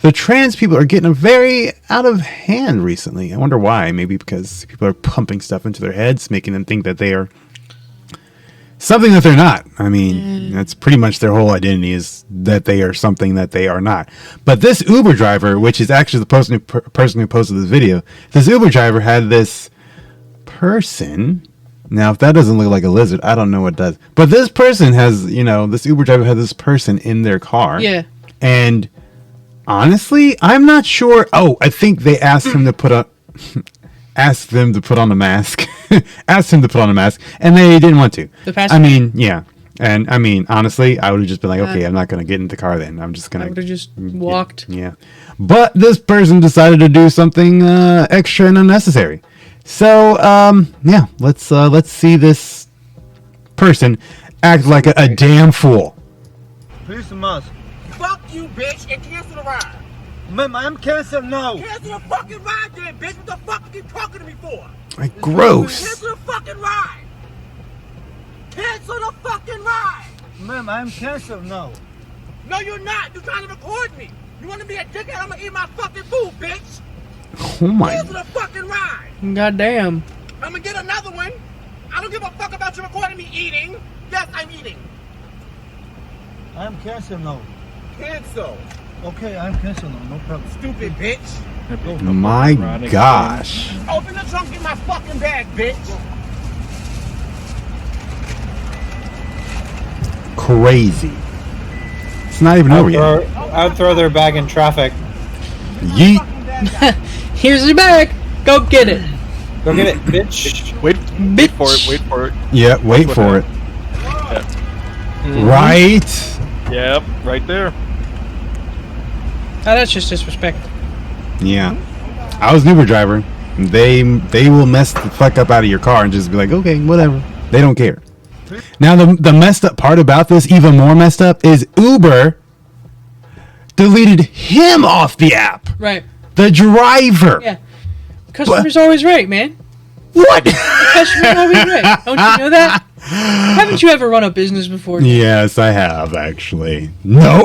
The trans people are getting very out of hand recently. I wonder why. Maybe because people are pumping stuff into their heads, making them think that they are something that they're not. I mean, that's pretty much their whole identity, is that they are something that they are not. But this Uber driver, which is actually the person who posted this video, this Uber driver had this person. Now, if that doesn't look like a lizard, I don't know what does. But this person has, this Uber driver had this person in their car. Yeah. And honestly, I'm not sure. Oh, I think they asked him to put on... asked them to put on a mask. Asked him to put on a mask, and they didn't want to. I mean, yeah. And I mean, honestly, I would have just been like, okay, I'm not going to get in the car then. I'm just going to... I would have just walked. Yeah. But this person decided to do something extra and unnecessary. So, yeah, let's see this person act like a damn fool. Here's the mask. Fuck you, bitch, and cancel the ride. Ma'am, I'm canceled now. Cancel the fucking ride then, bitch. What the fuck are you talking to me for? Like, gross. Cancel the fucking ride. Cancel the fucking ride. Ma'am, I'm canceled now. No, you're not. You're trying to record me. You want to be a dickhead? I'm going to eat my fucking food, bitch. Oh, my. Cancel the fucking ride. Goddamn. I'm going to get another one. I don't give a fuck about you recording me eating. Yes, I'm eating. I'm canceled now. Cancel. Okay, I'm canceled now. No problem. Stupid bitch. My gosh. Open the trunk in my fucking bag, bitch. Crazy. It's not even over yet. I'd throw their bag in traffic. Yeet. Here's your bag. Go get it. Go get it, bitch. Wait Bitch. for it. Wait for it. Yeah, wait for it. Yeah. Right. Yep, right there. Oh, that's just disrespect. Yeah. I was an Uber driver. They will mess the fuck up out of your car and just be like, okay, whatever. They don't care. Now, the messed up part about this, even more messed up, is Uber deleted him off the app. Right. The driver. Yeah. Customer's always right, man. What? The customer's always right. Don't you know that? Haven't you ever run a business before? Yes, I have, actually. No.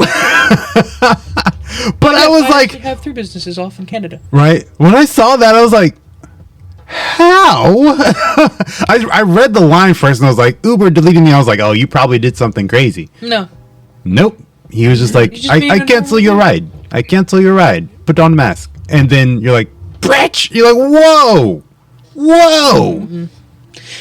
But I was like... I have 3 businesses off in Canada. Right? When I saw that, I was like, how? I read the line first, and I was like, Uber deleted me. I was like, oh, you probably did something crazy. No. Nope. He was just like, I cancel your ride. I cancel your ride. Put on a mask. And then you're like, Bretch! You're like, whoa! Whoa! Mm-hmm.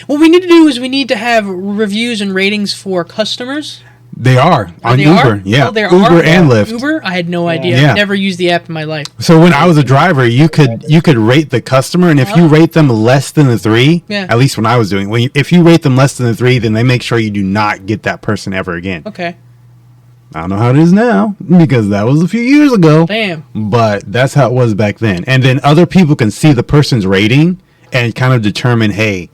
What we need to do is we need to have reviews and ratings for customers. They are on Uber. Yeah, there Uber are and Lyft. Uber? I had no idea. Yeah. I've never used the app in my life. So when I was a driver, you could rate the customer, and if you rate them less than a 3, at least when I was doing, if you rate them less than a 3, then they make sure you do not get that person ever again. Okay. I don't know how it is now, because that was a few years ago. Damn. But that's how it was back then. And then other people can see the person's rating and kind of determine, hey,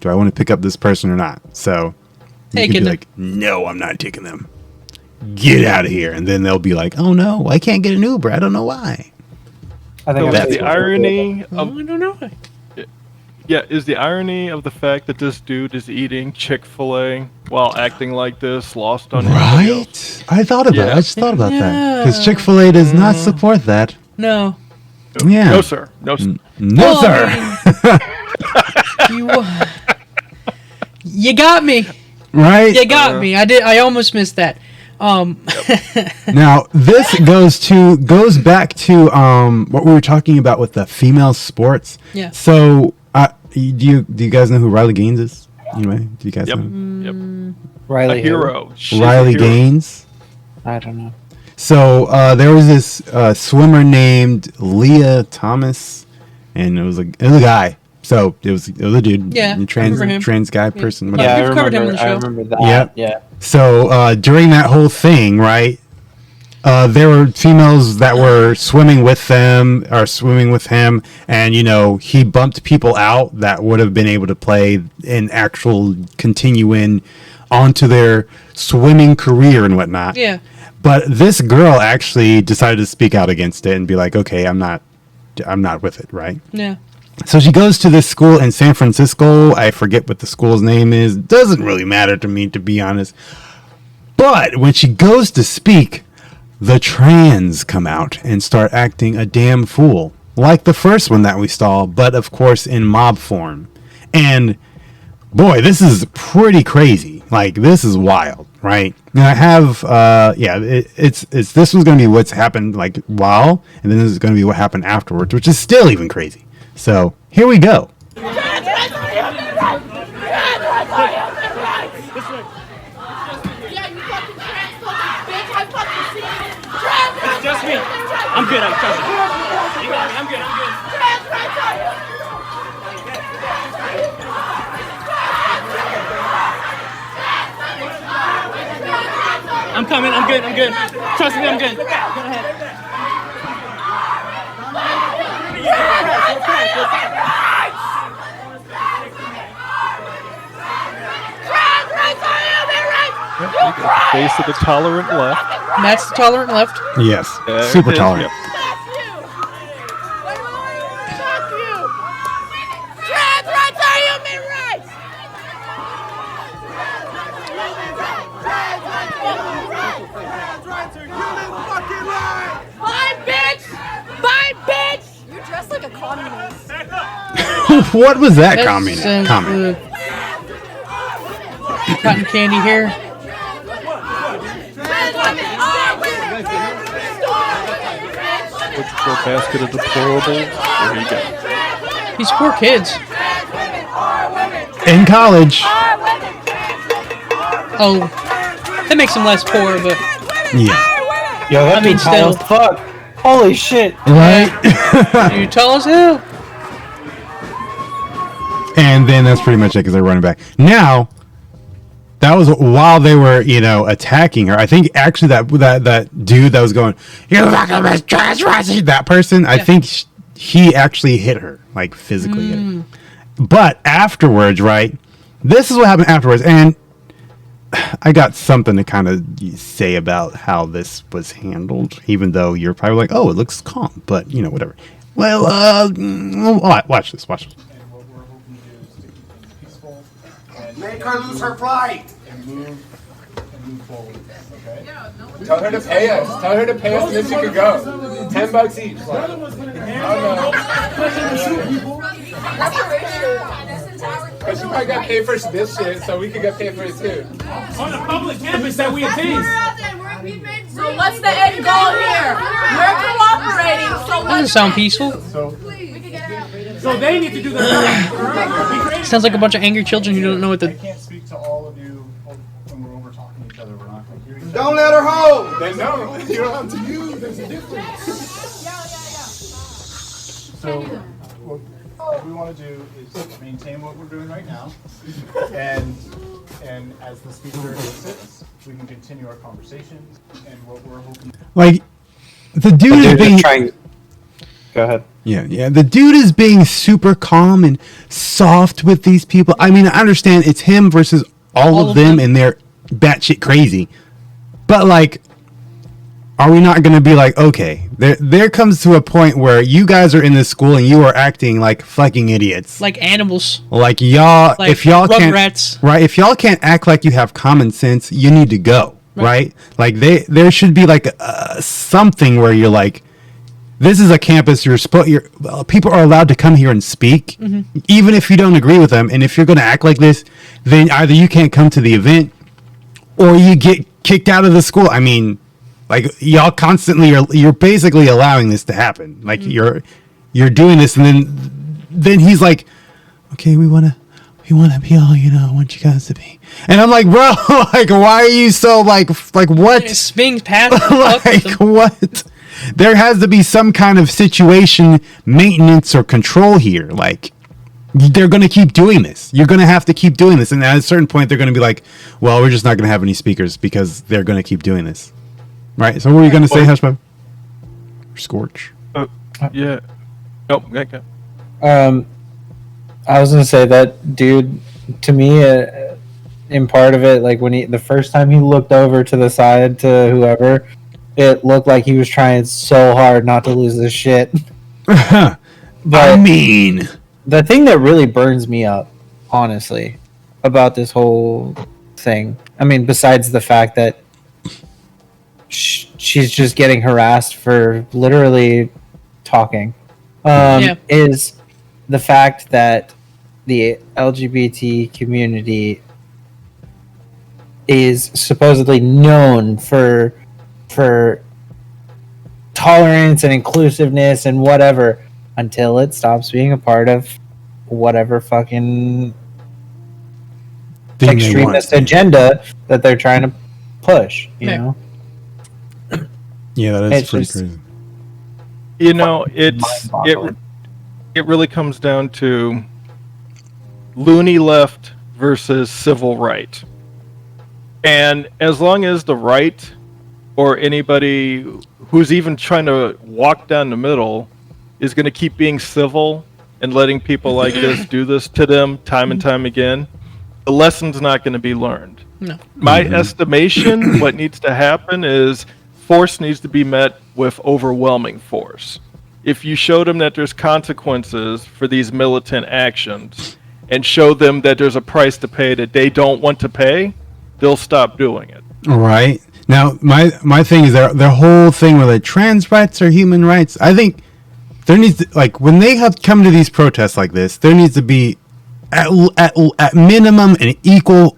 do I want to pick up this person or not? So you can be like, no, I'm not taking them. Get out of here. And then they'll be like, oh no, I can't get an Uber. I don't know why. I think that's the irony of... I don't know. Yeah, is the irony of the fact that this dude is eating Chick-fil-A while acting like this lost on anybody else? I thought about it. I just thought about that. Because Chick-fil-A does not support that. No. Yeah. No, sir. No, sir. No, sir. You got me. Right? You got me. I almost missed that. Now this goes back to what we were talking about with the female sports. Yeah. So do you guys know who Riley Gaines is? Anyway, do you guys know? Yep. Riley a hero. Riley Gaines. I don't know. So there was this swimmer named Leah Thomas, and it was a guy. So it was a dude. Yeah, trans guy person. Yeah, Whatever. I remember that. Yeah. So during that whole thing, right? There were females that were swimming with them or swimming with him, and he bumped people out that would have been able to play and actual continuing onto their swimming career and whatnot. Yeah. But this girl actually decided to speak out against it and be like, okay, I'm not with it, right? Yeah. So she goes to this school in San Francisco. I forget what the school's name is. Doesn't really matter to me, to be honest. But when she goes to speak, the trans come out and start acting a damn fool, like the first one that we saw, but of course in mob form. And boy, this is pretty crazy. Like, this is wild, right? And I have, it's this one's gonna be what's happened like while, and then this is gonna be what happened afterwards, which is still even crazy. So here we go. It's just me. I'm good. I'm trust me. You got me. I'm good. I'm coming. I'm good. I'm good. Trust me. I'm good. Go ahead. Face of the tolerant left. That's the tolerant left. Yes, There super it is, tolerant. yep. Trans rights are human rights! Bye, bitch! Bye, bitch! You're dressed like a communist. What was that That's, comment? Cotton candy hair. Look for a basket of deplorables. There you go. These poor kids. In college. Oh, that makes them less poor, but Yeah. Yo, that I mean, dude tall as still. fuck. Holy shit. Right? you're tall as hell. And then that's pretty much it because they're running back. Now, that was while they were, attacking her. I think actually that dude that was going, "You're like a trash," that person, I think he actually hit her, like physically hit her. But afterwards, right? This is what happened afterwards. And I got something to kind of say about how this was handled, even though you're probably like, "Oh, it looks calm," but whatever. Well, watch this. Make her lose her pride. And move forward. Okay. Tell her to pay us. Tell her to pay us, and then she could go. $10 each. Like, but she probably got paid for this shit, so we could get paid for it too. On the public campus that we attend. So what's the end goal here? We're cooperating. So That doesn't sound peaceful. So they need to do their Sounds like a bunch of angry children who don't know what I the. can't speak to all of you when we're over talking to each other. We're not going to hear each other. Don't let her hold. Then no, you don't have to you. There's a difference. So what we want to do is maintain what we're doing right now, and as the speaker sits, we can continue our conversations. And what we're hoping. Like, the dude is being. Go ahead. Yeah. The dude is being super calm and soft with these people. I mean, I understand it's him versus all of them, and they're batshit crazy. But like, are we not going to be like, okay, there comes to a point where you guys are in this school and you are acting like fucking idiots, Like animals. like y'all. Like if y'all can't, Rugrats. right? If y'all can't act like you have common sense, you need to go, right? Like there should be like something where you're like, this is a campus. People are allowed to come here and speak, even if you don't agree with them. And if you're going to act like this, then either you can't come to the event, or you get kicked out of the school. I mean, like, y'all constantly you're basically allowing this to happen. Like you're doing this, and then he's like, okay, we want to be all, I want you guys to be. And I'm like, bro, like, why are you so like what? It's being passed. Like, what? There has to be some kind of situation maintenance or control here. Like, they're going to keep doing this. You're going to have to keep doing this. And at a certain point, they're going to be like, well, we're just not going to have any speakers because they're going to keep doing this. Right? So what were you going to say, Hushpub? Scorch? Yeah. Nope. Okay. I was gonna say that dude, to me, in part of it, like when the first time he looked over to the side to whoever, it looked like he was trying so hard not to lose his shit. But I mean, the thing that really burns me up, honestly, about this whole thing, I mean, besides the fact that she's just getting harassed for literally talking. Is the fact that the LGBT community is supposedly known for tolerance and inclusiveness and whatever, until it stops being a part of whatever fucking extremist agenda that they're trying to push, you know? Yeah, that is pretty crazy. You know, it really comes down to loony left versus civil right. And as long as the right or anybody who's even trying to walk down the middle is going to keep being civil and letting people like this do this to them time and time again, the lesson's not going to be learned. No. My estimation, what needs to happen is force needs to be met with overwhelming force. If you show them that there's consequences for these militant actions and show them that there's a price to pay that they don't want to pay, they'll stop doing it. Right. Now, my thing is their whole thing with trans rights or human rights. I think there needs to, like, when they have come to these protests like this, there needs to be at minimum an equal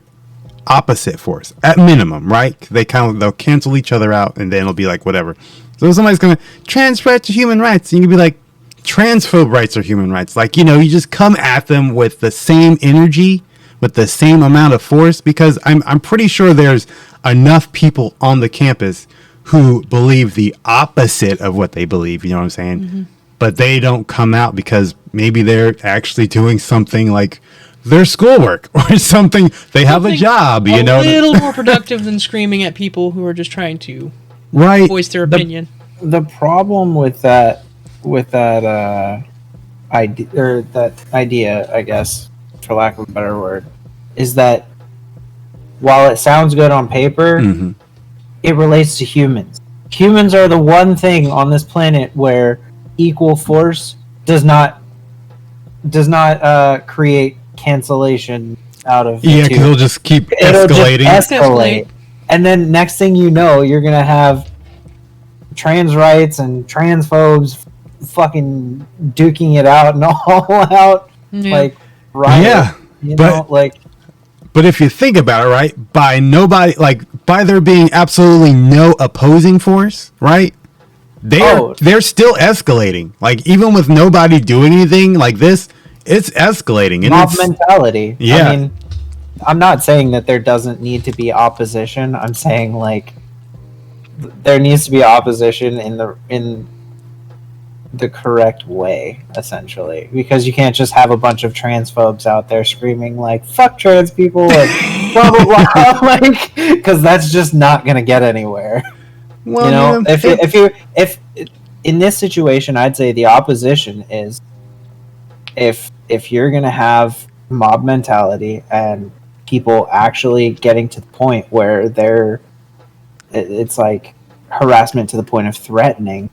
opposite force. At minimum, right? They'll cancel each other out, and then it'll be like whatever. So if somebody's gonna trans rights or human rights, and you can be like transphobe rights or human rights. Like, you know, you just come at them with the same energy, with the same amount of force, because I'm pretty sure there's enough people on the campus who believe the opposite of what they believe, you know what I'm saying? Mm-hmm. But they don't come out because maybe they're actually doing something like their schoolwork or something. They have a job, you know. A little more productive than screaming at people who are just trying to voice their opinion. The problem with that idea, I guess, for lack of a better word, is that while it sounds good on paper, it relates to humans. Humans are the one thing on this planet where equal force does not create cancellation out of because it'll just keep escalating. Just escalate. And then next thing you know, you're gonna have trans rights and transphobes fucking duking it out and all out like riot. Yeah, but if you think about it, right, by there being absolutely no opposing force, right, they're still escalating. Like, even with nobody doing anything like this, it's escalating. And mob mentality. Yeah. I mean, I'm not saying that there doesn't need to be opposition. I'm saying, like, there needs to be opposition in the correct way, essentially, because you can't just have a bunch of transphobes out there screaming like "fuck trans people" and blah blah blah, like, because that's just not gonna get anywhere. Well, you know, if in this situation, I'd say the opposition is if you're gonna have mob mentality and people actually getting to the point where it's like harassment to the point of threatening.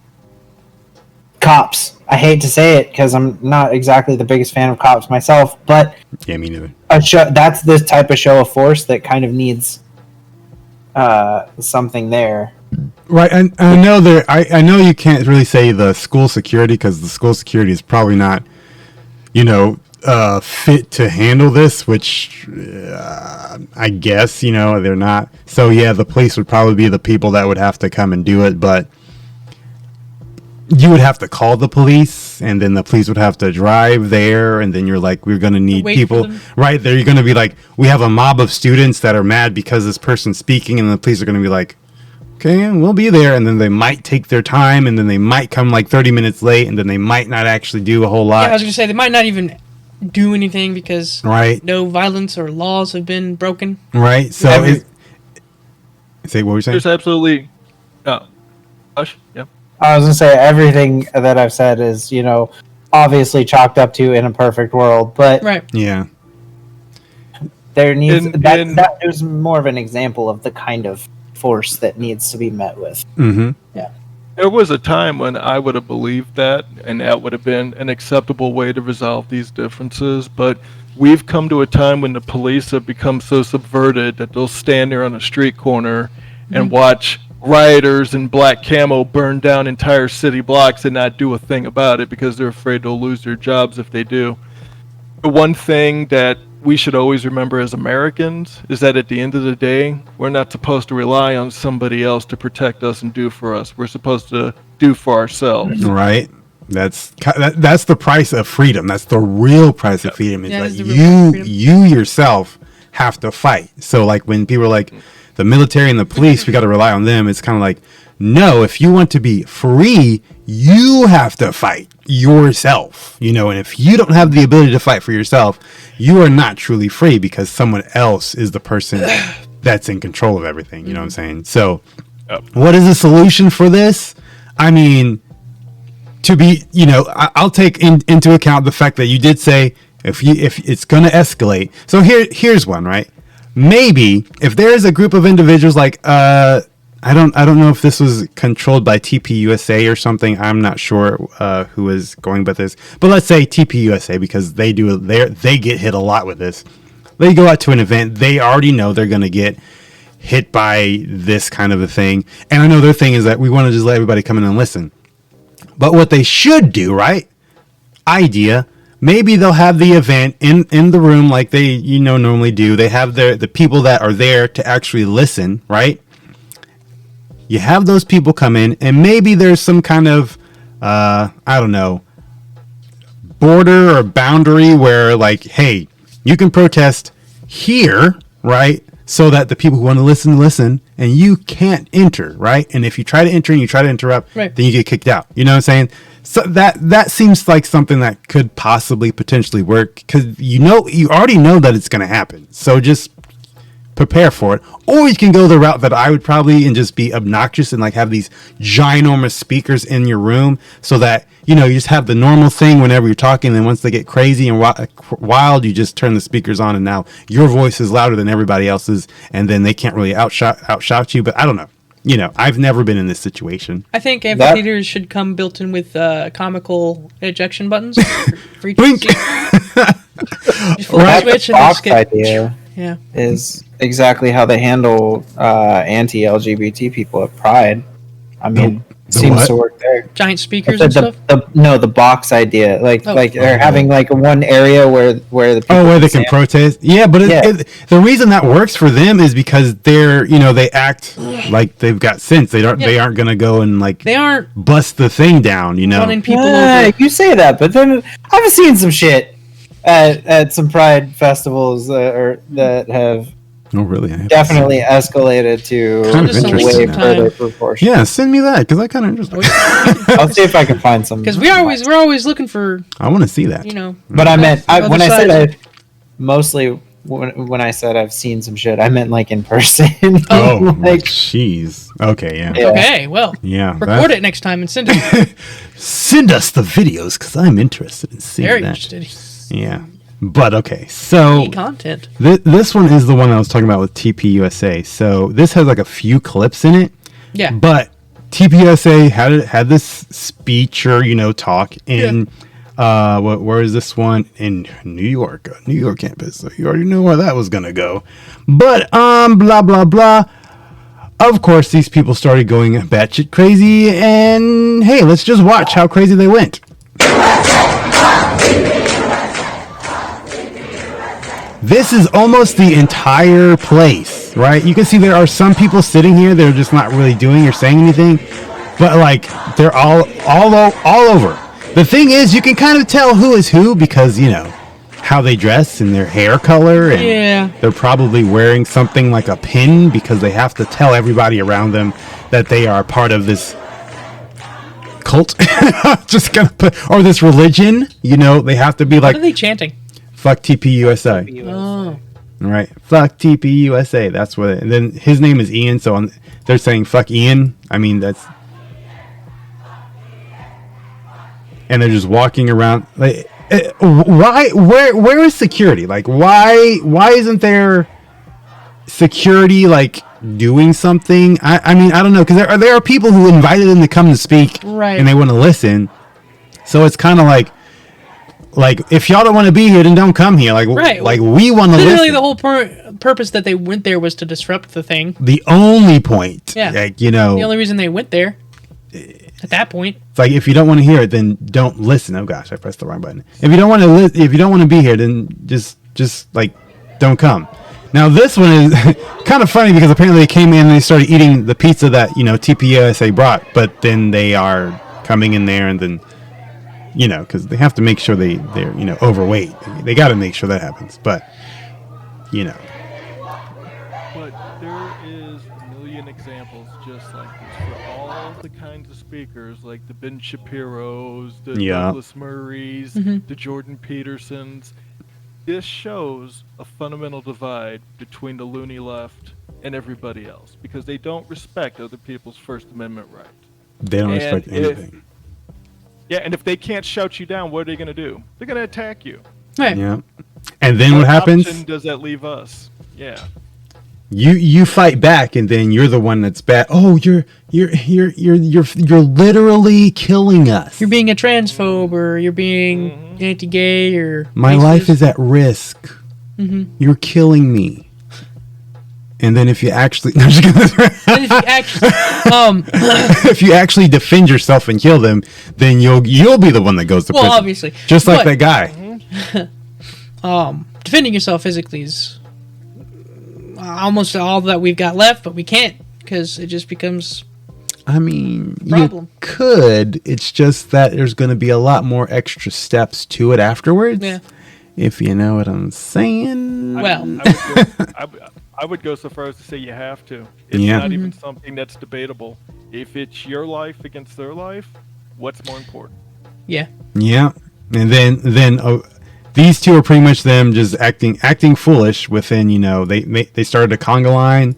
Cops. I hate to say it because I'm not exactly the biggest fan of cops myself, but yeah, me neither. That's this type of show of force that kind of needs something there. Right, and I know I know you can't really say the school security because the school security is probably not, you know, fit to handle this, which I guess, you know, they're not. So yeah, the police would probably be the people that would have to come and do it, but you would have to call the police, and then the police would have to drive there, and then you're like, we're going to need people right there. You're going to be like, we have a mob of students that are mad because this person's speaking, and the police are going to be like, okay, we'll be there. And then they might take their time, and then they might come like 30 minutes late, and then they might not actually do a whole lot. Yeah, I was going to say, they might not even do anything because no violence or laws have been broken. Right. So say what were you saying? There's absolutely hush. Yeah. I was gonna say everything that I've said is, you know, obviously chalked up to in a perfect world, but yeah, there needs that is more of an example of the kind of force that needs to be met with. Mm-hmm. Yeah, there was a time when I would have believed that, and that would have been an acceptable way to resolve these differences. But we've come to a time when the police have become so subverted that they'll stand there on a street corner and watch rioters in black camo burn down entire city blocks and not do a thing about it because they're afraid they'll lose their jobs if they do. The one thing that we should always remember as Americans is that at the end of the day, we're not supposed to rely on somebody else to protect us and do for us. We're supposed to do for ourselves. Right. That's the price of freedom. That's the real price of freedom. Is that you yourself have to fight. So like when people are like the military and the police, we got to rely on them. It's kind of like, no, if you want to be free, you have to fight yourself, and if you don't have the ability to fight for yourself, you are not truly free because someone else is the person that's in control of everything. You know what I'm saying? So what is the solution for this? I mean, I'll take into account the fact that you did say if it's going to escalate. So here's one, right? Maybe if there is a group of individuals like I don't know if this was controlled by TPUSA or something. I'm not sure who is going with this, but let's say TPUSA because they get hit a lot with this. They go out to an event, they already know they're going to get hit by this kind of a thing, and I know their thing is that we want to just let everybody come in and listen. But what they should do, right? Idea. Maybe they'll have the event in the room like they normally do. They have the people that are there to actually listen, right? You have those people come in, and maybe there's some kind of, I don't know, border or boundary where, like, hey, you can protest here, right? So that the people who want to listen, and you can't enter, right? And if you try to enter and you try to interrupt, then you get kicked out. You know what I'm saying? So that seems like something that could possibly potentially work because you already know that it's going to happen. So just prepare for it, or you can go the route that I would probably and just be obnoxious and like have these ginormous speakers in your room so that you just have the normal thing whenever you're talking, and once they get crazy and wild, you just turn the speakers on and now your voice is louder than everybody else's, and then they can't really outshout you. But I don't know. I've never been in this situation. I think amphitheaters should come built in with comical ejection buttons for each seat. Just flip the switch and just get idea. Yeah. Is exactly how they handle anti-LGBT people at Pride. I mean, seems to work there. Giant speakers and stuff? The box idea. They're having like one area where the people where they can protest. Yeah, but the reason that works for them is because they're they act like they've got sense. They aren't gonna go and they aren't bust the thing down. Running people over. You say that, but then I've seen some shit at some Pride festivals that have definitely escalated to way further proportions. Yeah, send me that because I kind of interested. I'll see if I can find some. Because we're always looking for. I want to see that. But I meant when I said mostly when I said I've seen some shit, I meant like in person. Oh, jeez. Okay, yeah. Okay, well, record it next time and send it. Send us the videos because I'm interested in seeing Very that. interested. Yeah. But okay, so content. This one is the one I was talking about with TPUSA. So this has like a few clips in it. Yeah. But TPUSA had this speech or talk in where is this one in New York campus. So you already know where that was gonna go. But blah blah blah. Of course, these people started going batshit crazy, and hey, let's just watch how crazy they went. This is almost the entire place, right? You can see there are some people sitting here. They're just not really doing or saying anything, but like they're all over. The thing is, you can kind of tell who is who because how they dress and their hair color, and they're probably wearing something like a pin because they have to tell everybody around them that they are part of this cult. Just gonna or this religion. They have to be like. What are they chanting? Fuck TPUSA. Oh. Right. Fuck TPUSA. That's what and then his name is Ian, so they're saying fuck Ian. I mean, that's... And they're just walking around. Like, why? Where is security? Like, why isn't there security, like, doing something? I mean, I don't know, because there are people who invited them to come to speak, right, and they want to listen. So it's kind of like if y'all don't want to be here, then don't come here. Like, right. Like we want to listen. Literally, the purpose that they went there was to disrupt the thing. The only point. Yeah. Like, you know. The only reason they went there at that point. It's like, if you don't want to hear it, then don't listen. Oh gosh, I pressed the wrong button. If you don't want to if you don't want to be here, then just like don't come. Now this one is kind of funny because apparently they came in and they started eating the pizza that, you know, TPUSA brought, but then they are coming in there and then, you know, because they have to make sure they're, you know, overweight. They got to make sure that happens, but, you know. But there is a million examples just like this for all the kinds of speakers, like the Ben Shapiro's, the Douglas Murray's, the Jordan Petersons. This shows a fundamental divide between the loony left and everybody else because they don't respect other people's First Amendment right. They don't respect anything. And if they can't shout you down, what are they going to do? They're going to attack you. Right. Yeah. And then what happens? Option does that leave us? Yeah. You fight back, and then you're the one that's bad. Oh, you're literally killing us. You're being a transphobe, or you're being anti-gay, or my racist. life is at risk. You're killing me. And then if you actually, if you actually defend yourself and kill them, then you'll be the one that goes to prison. Well, obviously, just like that guy. Defending yourself physically is almost all that we've got left, but we can't because it just becomes. I mean, problem. You could. It's just that there's going to be a lot more extra steps to it afterwards. Yeah. If you know what I'm saying. Well, I would go so far as to say you have to. It's not even something that's debatable. If it's your life against their life, what's more important? Yeah. Yeah. And then these two are pretty much them just acting foolish within, you know, they started a conga line.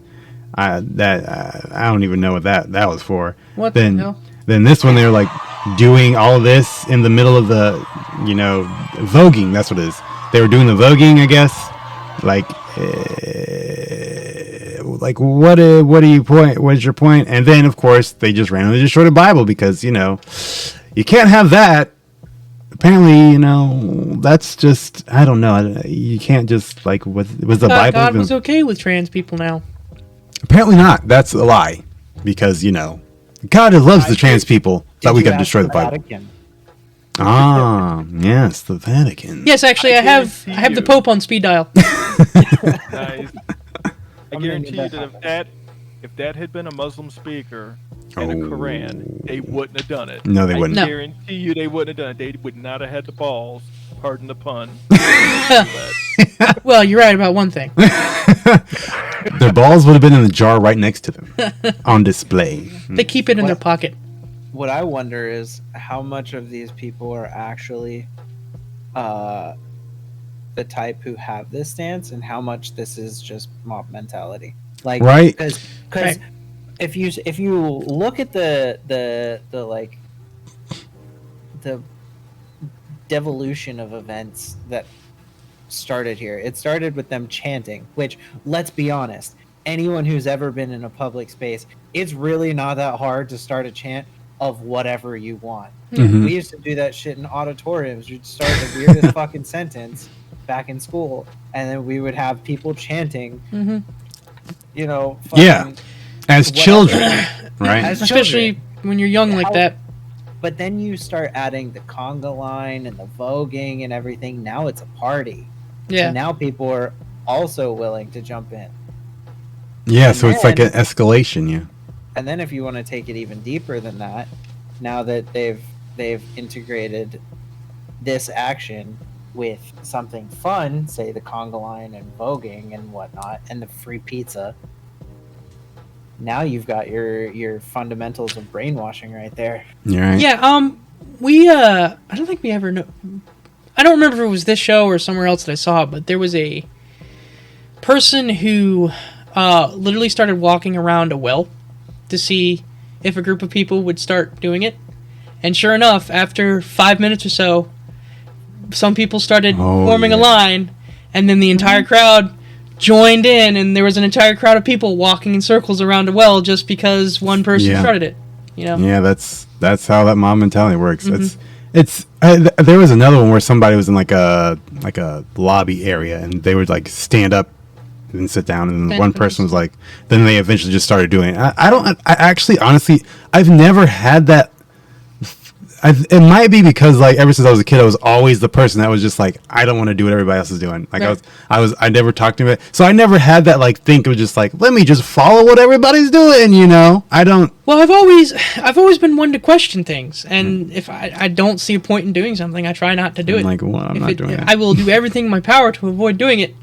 I don't even know what that was for. What the hell? Then this one, they're like doing all of this in the middle of the, you know, voguing. That's what it is. They were doing the voguing, I guess. What are you point? What's your point? And then, of course, they just randomly destroyed a Bible because, you know, you can't have that. Apparently, you know, that's just, I don't know. You can't just, like, was the Bible... God was okay with trans people now. Apparently not. That's a lie. Because, you know, God loves the trans people. That we got to destroy the Bible. Vatican? Ah, yes, the Vatican. Yes, actually, I have the Pope on speed dial. Nice. I guarantee you that if that had been a Muslim speaker and a Quran, they wouldn't have done it. No, they wouldn't. I guarantee you they wouldn't have done it. They would not have had the balls, pardon the pun. Well, you're right about one thing. Their balls would have been in the jar right next to them on display. They keep it in their pocket. What I wonder is how much of these people are actually the type who have this stance and how much this is just mob mentality. Like, right? Because if you look at the like the devolution of events that started here, it started with them chanting, which, let's be honest, anyone who's ever been in a public space, it's really not that hard to start a chant of whatever you want. We used to do that shit in auditoriums. You'd start the weirdest fucking sentence back in school, and then we would have people chanting, you know, as whatever. Children, right? Especially when you're young like that. But then you start adding the conga line and the voguing and everything. Now it's a party. Yeah. And now people are also willing to jump in. Yeah, so it's like an escalation, yeah. And then if you want to take it even deeper than that, now that they've integrated this action with something fun, say the conga line and voguing and whatnot, and the free pizza, now you've got your fundamentals of brainwashing right there. Right. Yeah, we I don't think we ever know. I don't remember if it was this show or somewhere else that I saw it, but there was a person who literally started walking around a well to see if a group of people would start doing it. And sure enough, after 5 minutes or so, some people started forming a line, and then the entire crowd joined in, and there was an entire crowd of people walking in circles around a well just because one person started it. You know? Yeah, that's how that mob mentality works. There was another one where somebody was in like a lobby area, and they would like stand up and sit down. And then one person was like, then they eventually just started doing it. I actually, honestly, I've never had that. It might be because like ever since I was a kid, I was always the person that was just like, I don't want to do what everybody else is doing. Like I never talked to anybody, so I never had that like think of just like, let me just follow what everybody's doing. You know, I don't. Well, I've always been one to question things, and if I don't see a point in doing something, I try not to do it. Like, well, I'm not doing it. I will do everything in my power to avoid doing it.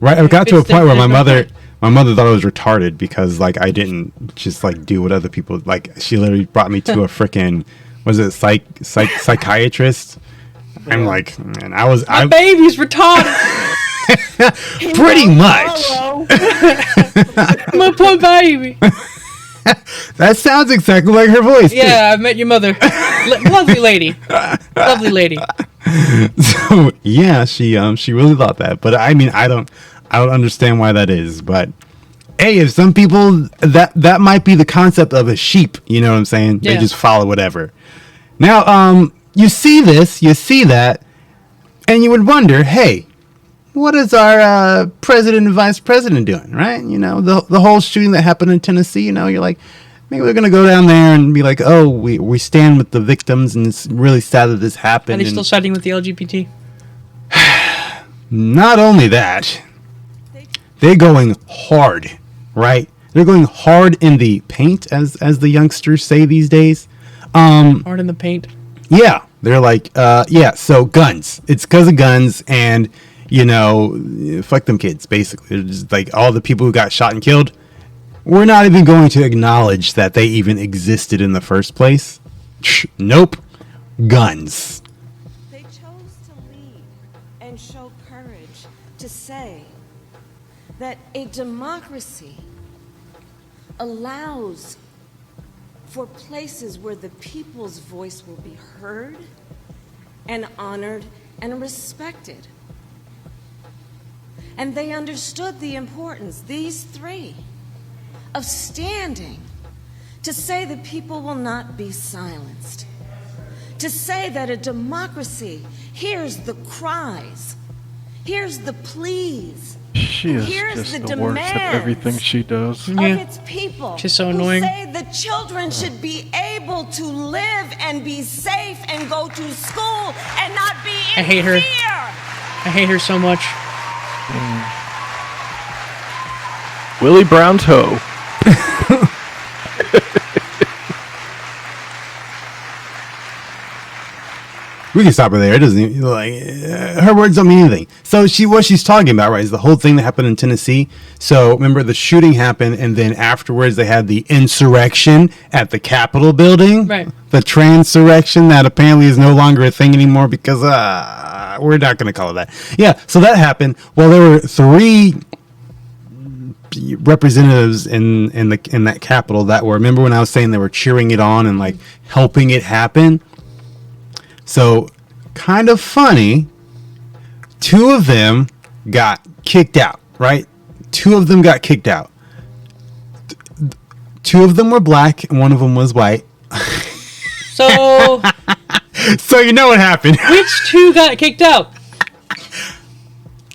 Right, I got to a point where my mother thought I was retarded because like I didn't just like do what other people like. She literally brought me to a freaking psychiatrist. I'm like, man, my baby's retarded. Pretty much. My poor baby. That sounds exactly like her voice. Yeah, I've met your mother. Lovely lady. Lovely lady. So yeah, she really thought that, but I mean, I don't understand why that is. But hey, if some people that might be the concept of a sheep, you know what I'm saying? Yeah. They just follow whatever. Now, you see this, you see that, and you would wonder, hey, what is our president and vice president doing, right? You know, the whole shooting that happened in Tennessee, you know, you're like, maybe we're going to go down there and be like, oh, we stand with the victims, and it's really sad that this happened. Are they still siding with the LGBT? Not only that, they're going hard, right? They're going hard in the paint, as the youngsters say these days. Hard in the paint. Yeah, they're like, so guns. It's because of guns, and you know, fuck them kids. Basically, they're just like all the people who got shot and killed. We're not even going to acknowledge that they even existed in the first place. Nope, guns. They chose to lead and show courage to say that a democracy allows for places where the people's voice will be heard and honored and respected. And they understood the importance, these three, of standing to say that people will not be silenced, to say that a democracy hears the cries, hears the pleas, she is hears just the the worst at everything she does. of its people. She's so annoying. Who say the children should be able to live and be safe and go to school and not be in I hate her. fear. I hate her so much. Willie Brown's hoe. We can stop her there. It doesn't even, like her words don't mean anything. So what she's talking about, right, is the whole thing that happened in Tennessee. So remember, the shooting happened, and then afterwards they had the insurrection at the Capitol building, right? The transurrection that apparently is no longer a thing anymore because we're not going to call it that. Yeah, so that happened. Well, there were 3 representatives in that Capitol that were. Remember when I was saying they were cheering it on and like helping it happen? So, kind of funny, 2 of them got kicked out, right? 2 of them got kicked out. 2 of them were black and 1 of them was white. So, so you know what happened. Which 2 got kicked out?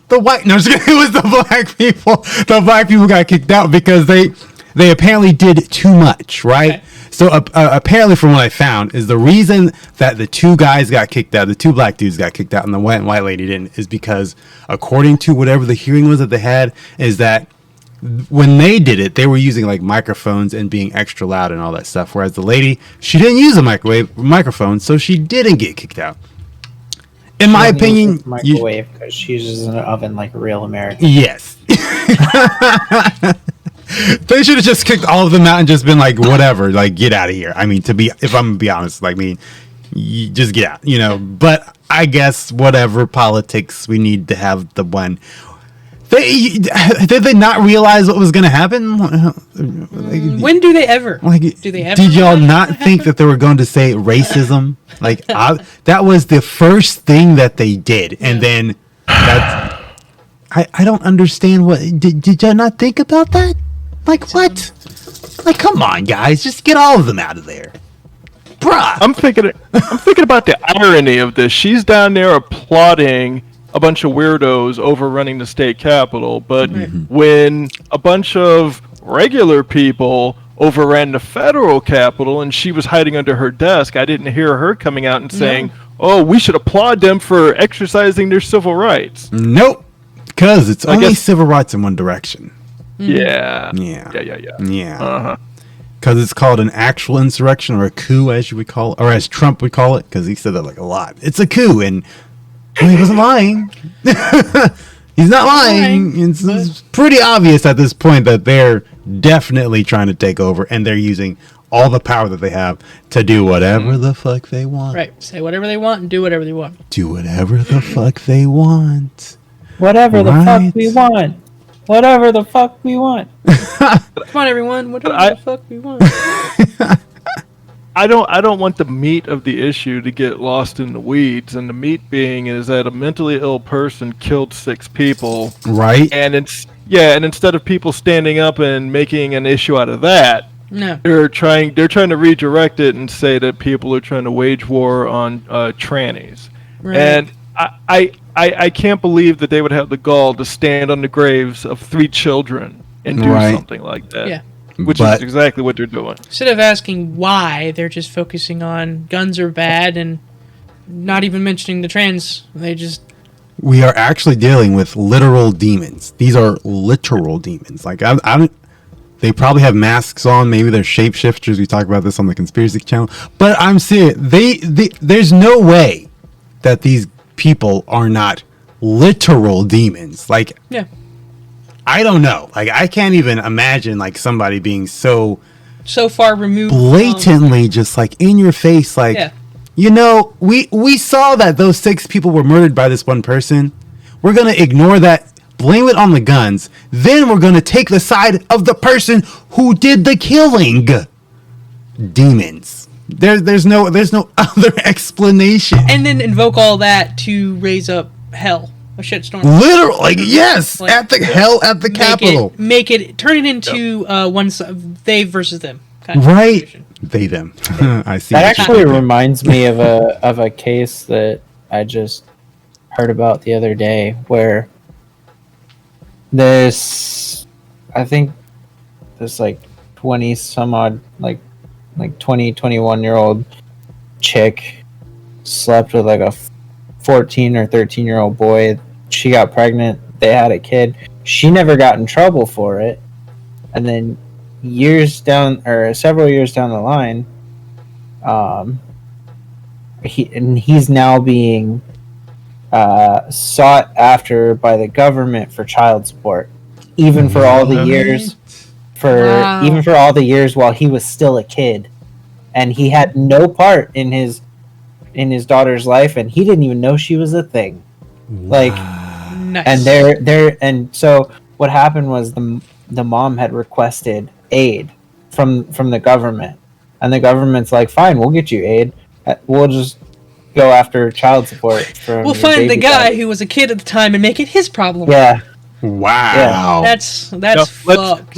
The white, no, it was the black people. The black people got kicked out because they apparently did too much, right? Okay. So apparently, from what I found, is the reason that the 2 guys got kicked out, the 2 black dudes got kicked out, and the white lady didn't, is because according to whatever the hearing was that they had, is that when they did it, they were using like microphones and being extra loud and all that stuff. Whereas the lady, she didn't use a microphone, so she didn't get kicked out. In my opinion, microwave because she uses an oven like a real American. Yes. They should have just kicked all of them out and just been like, whatever, like get out of here. I mean, if I'm gonna be honest, like you just get out, you know. But I guess whatever politics, we need to have the one. Did they not realize what was gonna happen? When do they ever? Do they ever? Did y'all not think that they were going to say racism? Like that was the first thing that they did, and then that's. I don't understand what did y'all not think about that? Like what? Like come on, guys, just get all of them out of there, bruh. I'm thinking about the irony of this. She's down there applauding a bunch of weirdos overrunning the state capitol, but when a bunch of regular people overran the federal capitol and she was hiding under her desk, I didn't hear her coming out and saying, "Oh, we should applaud them for exercising their civil rights." Nope, because it's only civil rights in one direction. Yeah. Yeah. Because it's called an actual insurrection, or a coup, as you would call it, or as Trump would call it, because he said that like a lot. It's a coup, and he wasn't lying. He's not lying. It's pretty obvious at this point that they're definitely trying to take over, and they're using all the power that they have to do whatever the fuck they want. Right. Say whatever they want and do whatever they want. Do whatever the fuck they want. Whatever the fuck we want. Whatever the fuck we want. Come on, everyone. Whatever the fuck we want. I don't want the meat of the issue to get lost in the weeds, and the meat being is that a mentally ill person killed 6 people. Right. And instead of people standing up and making an issue out of that, they're trying to redirect it and say that people are trying to wage war on trannies. Right. And I can't believe that they would have the gall to stand on the graves of 3 children and do something like that. Yeah. Which is exactly what they're doing. Instead of asking why, they're just focusing on guns are bad and not even mentioning the trans. We are actually dealing with literal demons. These are literal demons. Like they probably have masks on. Maybe they're shapeshifters. We talk about this on the Conspiracy Channel. But I'm serious. There's no way that these people are not literal demons. Like, I don't know. Like, I can't even imagine like somebody being so far removed, blatantly just like in your face. Like, you know, we saw that those 6 people were murdered by this one person. We're gonna ignore that, blame it on the guns. Then we're gonna take the side of the person who did the killing. Demons. There's no other explanation. And then invoke all that to raise up hell, a shitstorm. Literal, like yes, like, at the Capitol. Turn it into one they versus them. Right, they them. I see. That actually reminds me of a case that I just heard about the other day, where I think this like 20 some odd like 21-year-old chick slept with like a 14 or 13-year-old boy. She got pregnant. They had a kid. She never got in trouble for it. And then several years down the line, he's now being sought after by the government for child support, even for all the years. Even for all the years while he was still a kid, and he had no part in his daughter's life, and he didn't even know she was a thing. Like, nice. And so what happened was the mom had requested aid from the government, and the government's like, fine, we'll get you aid. We'll just go after child support. We'll find the guy who was a kid at the time and make it his problem. Yeah. Wow. Yeah. That's fucked.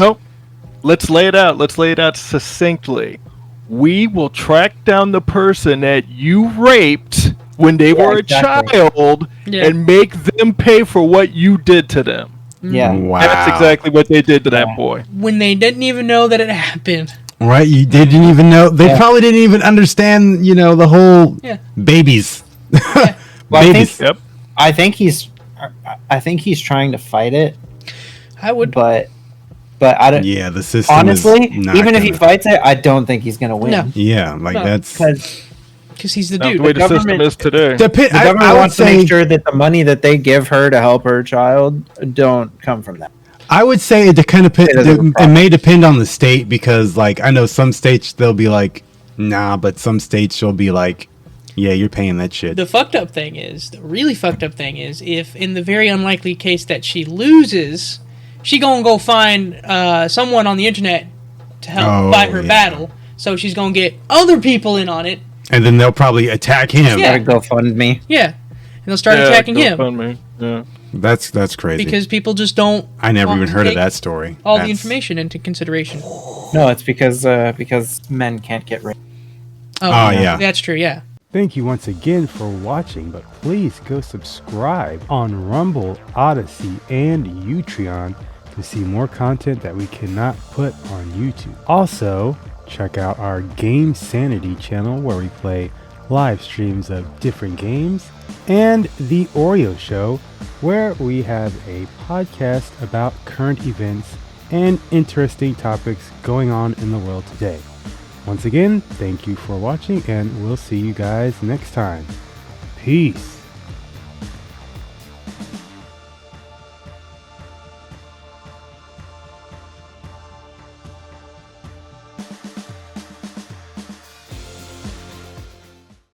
Let's lay it out. Let's lay it out succinctly. We will track down the person that you raped when they were a child and make them pay for what you did to them. Yeah. Wow. That's exactly what they did to that boy. When they didn't even know that it happened. Right, you didn't even know. They probably didn't even understand, the whole babies. Well, babies. I think he's trying to fight it. I would. But I don't. Yeah, the system. Honestly, even if he fights it, I don't think he's gonna win. No. Yeah, that's because he's the dude. The way the system is today. The government wants to make sure that the money that they give her to help her child don't come from that. I would say it may depend on the state, because like I know some states they'll be like, nah, but some states you'll be like, yeah, you're paying that shit. The really fucked up thing is, if in the very unlikely case that she loses, she gonna go find someone on the internet to help fight her battle. So she's gonna get other people in on it, and then they'll probably attack him. Yeah, GoFundMe. Yeah, and they'll start attacking him. Yeah. That's crazy. Because people just don't. I never even heard of that story. The information into consideration. No, it's because men can't get raped. Oh yeah, that's true. Yeah. Thank you once again for watching, but please go subscribe on Rumble, Odyssey, and Utreon to see more content that we cannot put on YouTube. Also, check out our GameSanity channel where we play live streams of different games, and the Oreyo Show where we have a podcast about current events and interesting topics going on in the world today. Once again, thank you for watching, and we'll see you guys next time. Peace.